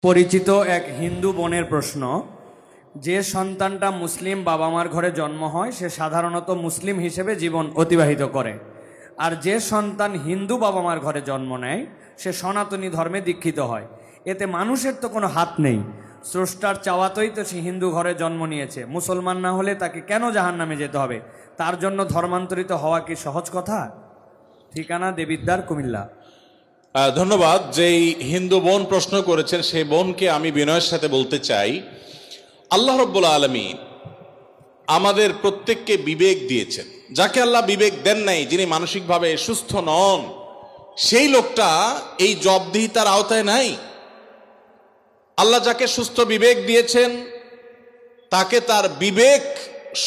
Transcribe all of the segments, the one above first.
পরিচিত এক হিন্দু বোনের প্রশ্ন, যে সন্তানটা মুসলিম বাবা মার ঘরে জন্ম হয় সে সাধারণত মুসলিম হিসেবে জীবন অতিবাহিত করে, আর যে সন্তান হিন্দু বাবা মার ঘরে জন্ম নেয় সে সনাতনী ধর্মে দীক্ষিত হয়। এতে মানুষের তো কোনো হাত নেই, স্রষ্টার চাওয়াতেই তো সে হিন্দু ঘরে জন্ম নিয়েছে। মুসলমান না হলে তাকে কেন জাহান্নামে যেতে হবে? তার জন্য ধর্মান্তরিত হওয়া কি সহজ কথা? ঠিকানা দেবিদ্বার, কুমিল্লা। ধন্যবাদ। যেই হিন্দু বোন প্রশ্ন করেছেন সেই বোনকে আমি বিনয়ের সাথে বলতে চাই, আল্লাহ রব্বুল আলামিন আমাদের প্রত্যেককে বিবেক দিয়েছেন। যাকে আল্লাহ বিবেক দেন নাই, যিনি মানসিকভাবে সুস্থ নন, সেই লোকটা এই জবাবদিহিতার আওতায় নাই। আল্লাহ যাকে সুস্থ বিবেক দিয়েছেন তাকে তার বিবেক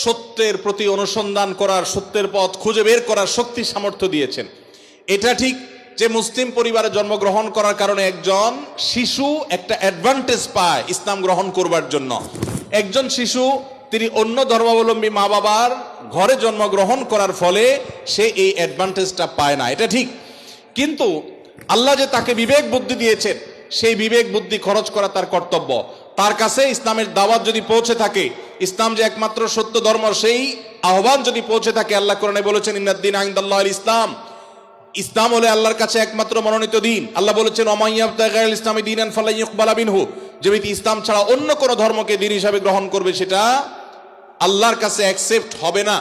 সত্যের প্রতি অনুসন্ধান করার, সত্যের পথ খুঁজে বের করার শক্তি সামর্থ্য দিয়েছেন। এটা ঠিক যে মুসলিম পরিবারে জন্মগ্রহণ করার কারণে একজন শিশু একটা অ্যাডভান্টেজ পায় ইসলাম গ্রহণ করবার জন্য। একজন শিশু তিনি অন্য ধর্মাবলম্বী মা বাবার ঘরে জন্মগ্রহণ করার ফলে সে এই অ্যাডভান্টেজটা পায় না, এটা ঠিক। কিন্তু আল্লাহ যে তাকে বিবেক বুদ্ধি দিয়েছেন, সেই বিবেক বুদ্ধি খরচ করা তার কর্তব্য। তার কাছে ইসলামের দাওয়াত যদি পৌঁছে থাকে, ইসলাম যে একমাত্র সত্য ধর্ম, সেই আহ্বান যদি পৌঁছে থাকে, আল্লাহ কোরআনে বলেছেন ইন্নাদ-দীন ইনদাল্লাহিল ইসলাম, ইসলাম হলে আল্লাহর কাছে একমাত্র মনোনীত দিন। আল্লাহ বলেছেন ওয়া ইয়াবতাগি গায়রাল ইসলামি দীনান ফালা ইউকবালা মিনহু, যে ব্যক্তি ইসলাম ছাড়া অন্য কোনো ধর্মকে দ্বীন হিসাবে গ্রহণ করবে সেটা আল্লাহর কাছে অ্যাকসেপ্ট হবে না।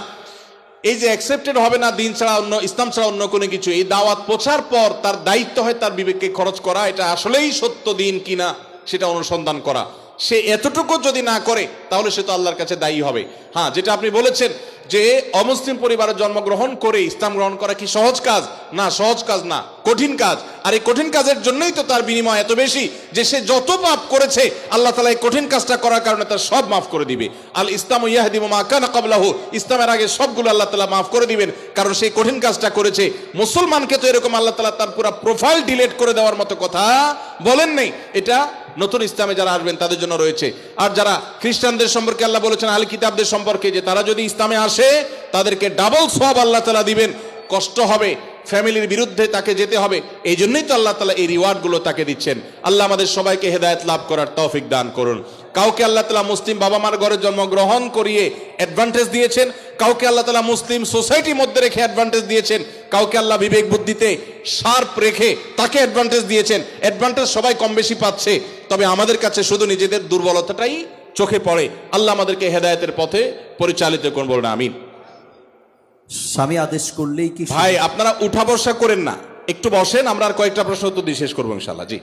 এই যে অ্যাকসেপ্টেড হবে না দিন ছাড়া, অন্য ইসলাম ছাড়া অন্য কোনো কিছু, এই দাওয়াত পৌঁছার পর তার দায়িত্ব হয় তার বিবেককে খরচ করা, এটা আসলেই সত্য দিন কিনা সেটা অনুসন্ধান করা। সে এতটুকু যদি না করে তাহলে সে তো আল্লাহর কাছে দায়ী হবে। হ্যাঁ, যেটা আপনি বলেছেন যে অমুসলিম পরিবারে জন্মগ্রহণ করে ইসলাম গ্রহণ করা কি সহজ কাজ? না, সহজ কাজ না, কঠিন কাজ। আর এই কঠিন কাজের জন্যই তো তার বিনিময় এত বেশি যে সে যত পাপ করেছে আল্লাহ তাআলা এই কঠিন কাজটা করার কারণে তার সব মাফ করে দিবে। আল ইসলামু ইয়াহদিমু মা কানা ক্বাবলাহু, ইসলামের আগে সবগুলো আল্লাহ তাআলা মাফ করে দিবেন, কারণ সেই কঠিন কাজটা করেছে। মুসলমানকে তো এরকম আল্লাহ তাআলা তার পুরো প্রোফাইল ডিলিট করে দেওয়ার মতো কথা বলেন নেই। এটা নতুন ইসলামে যারা আসবেন তাদের জন্য রয়েছে। আর যারা খ্রিস্টানদের সম্পর্কে আল্লাহ বলেছেন, আহলে কিতাবদের সম্পর্কে, যে তারা যদি ইসলামে আসে তাদেরকে ডাবল সওয়াব আল্লাহ তাআলা দিবেন। কষ্ট হবে, ফ্যামিলির বিরুদ্ধে তাকে যেতে হবে, এই জন্যই তো আল্লাহ তাআলা এই রিওয়ার্ডগুলো তাকে দিচ্ছেন। আল্লাহ আমাদের সবাইকে হেদায়েত লাভ করার তৌফিক দান করুন। কাউকে আল্লাহ তাআলা মুসলিম বাবা মার ঘরে জন্মগ্রহণ করিয়ে অ্যাডভান্টেজ দিয়েছেন, কাউকে আল্লাহ তাআলা মুসলিম সোসাইটির মধ্যে রেখে অ্যাডভান্টেজ দিয়েছেন, কাউকে আল্লাহ বিবেক বুদ্ধিতে শার্প রেখে তাকে অ্যাডভান্টেজ দিয়েছেন। অ্যাডভান্টেজ সবাই কম বেশি পাচ্ছে, তবে আমাদের কাছে শুধু নিজেদের দুর্বলতাটাই চোখে পড়ে। আল্লাহ আমাদেরকে হেদায়েতের পথে পরিচালিত করুন, বলুন আমিন। স্বামী আদেশ করলেই কি? ভাই আপনারা উঠা বসা করেন না, একটু বসেন, আমরা আর কয়েকটা প্রশ্ন উত্তর দিয়ে শেষ করবো ইনশাআল্লাহ। জি।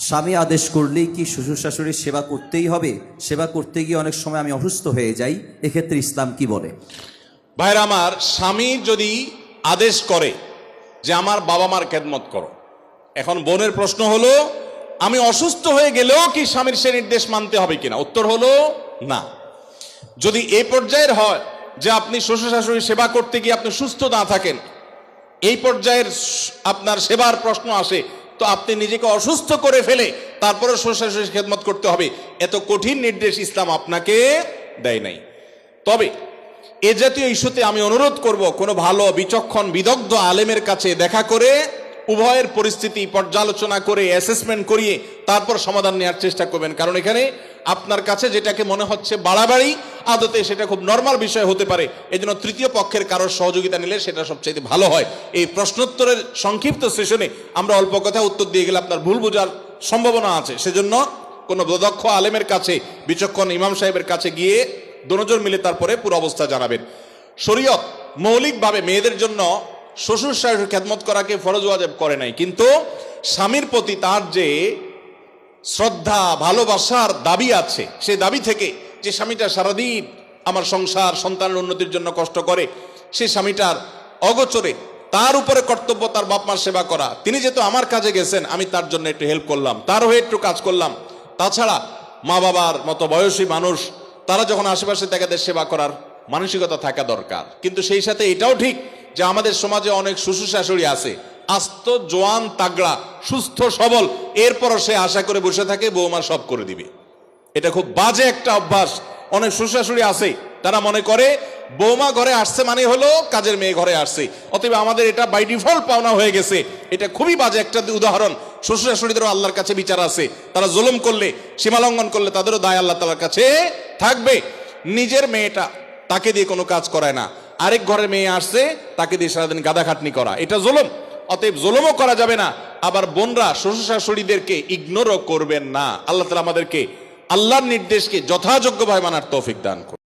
স্বামী আদেশ করলেই কি শ্বশুর শাশুড়ির সেবা করতেই হবে? সেবা করতে গিয়ে অনেক সময় আমি অসুস্থ হয়ে যাই, এক্ষেত্রে ইসলাম কি বলে? ভাইরা আমার, স্বামী যদি আদেশ করে যে আমার বাবা মার খেদমত করো, এখন বোনের প্রশ্ন হলো আমি অসুস্থ হয়ে গেলেও কি স্বামীর সে নির্দেশ মানতে হবে কিনা? উত্তর হলো না। যদি এই পর্যায়ের হয় যে আপনি শ্বশুর শাশুড়ির সেবা করতে গিয়ে আপনি সুস্থ না থাকেন, এই পর্যায়ের আপনার সেবার প্রশ্ন আসে, তো আপনি নিজেকে অসুস্থ করে ফেলে তারপরে শ্বশুর শাশুড়ির খেদমত করতে হবে, এত কঠিন নির্দেশ ইসলাম আপনাকে দেয় নাই। তবে এ জাতীয় ইস্যুতে আমি অনুরোধ করব, কোনো ভালো বিচক্ষণ বিদগ্ধ আলেমের কাছে দেখা করে উভয়ের পরিস্থিতি পর্যালোচনা করে অ্যাসেসমেন্ট করিয়ে তারপর সমাধান নেওয়ার চেষ্টা করবেন। কারণ এখানে আপনার কাছে যেটাকে মনে হচ্ছে বাড়াবাড়ি, আদতে সেটা খুব নর্মাল বিষয় হতে পারে। এজন্য তৃতীয় পক্ষের কারোর সহযোগিতা নিলে সেটা সবচেয়ে ভালো হয়। এই প্রশ্নোত্তরের সংক্ষিপ্ত সেশনে আমরা অল্প কথা উত্তর দিয়ে গেলে আপনার ভুল বোঝার সম্ভাবনা আছে। সেজন্য কোনো দক্ষ আলেমের কাছে, বিচক্ষণ ইমাম সাহেবের কাছে গিয়ে দুজন মিলে তারপরে পুরো অবস্থা জানাবেন। শরীয়ত মৌলিকভাবে মেয়েদের জন্য শ্বশুর শাশুড়ির খেদমত করাকে ফরজ ওয়াজিব করে নাই, কিন্তু স্বামীর প্রতি তার যে শ্রদ্ধা ভালোবাসার দাবি আছে, সেই দাবি থেকে যে স্বামীটা সারাদিন আমার সংসার সন্তানের উন্নতির জন্য কষ্ট করে, সেই স্বামীটার অগোচরে তার উপরে কর্তব্য তার বাপ মার সেবা করা। তিনি যেহেতু আমার কাজে গেছেন, আমি তার জন্য একটু হেল্প করলাম, তার হয়ে একটু কাজ করলাম। তাছাড়া মা বাবার মতো বয়সী মানুষ, তারা যখন আশেপাশে তাদের সেবা করার মানসিকতা থাকা দরকার। কিন্তু সেই সাথে এটাও ঠিক যে আমাদের সমাজে অনেক শ্বশুর শাশুড়ি আছে আস্ত জোয়ান তাগড়া সুস্থ সবল, এরপরও সে আশা করে বসে থাকে বৌমা সব করে দিবে। এটা খুব বাজে একটা অভ্যাস। অনেক শ্বশুর শাশুড়ি আছে তারা মনে করে বৌমা ঘরে আসছে মানে হলো কাজের মেয়ে ঘরে আসছে, অতএব আমাদের এটা বাই ডিফল্ট পাওনা হয়ে গেছে। এটা খুবই বাজে একটা উদাহরণ। শ্বশুর শাশুড়িদেরও আল্লাহর কাছে বিচার আছে। তারা জুলুম করলে, সীমালঙ্ঘন করলে তাদেরও দায় আল্লাহ তাআলার কাছে থাকবে। নিজের মেয়েটা, তাকে দিয়ে কোনো কাজ করায় না, আরেক ঘরের মেয়ে আসছে, তাকে দিয়ে সারাদিন গাদা খাটনি করা, এটা জুলুম। অতএব জুলুমও করা যাবে না। আবার বোনরা শ্বশুর শাশুড়িদেরকে ইগনোরও করবেন না। আল্লাহ তাআলা আমাদেরকে আল্লাহর নির্দেশকে যথাযোগ্যভাবে মানার তৌফিক দান করুন।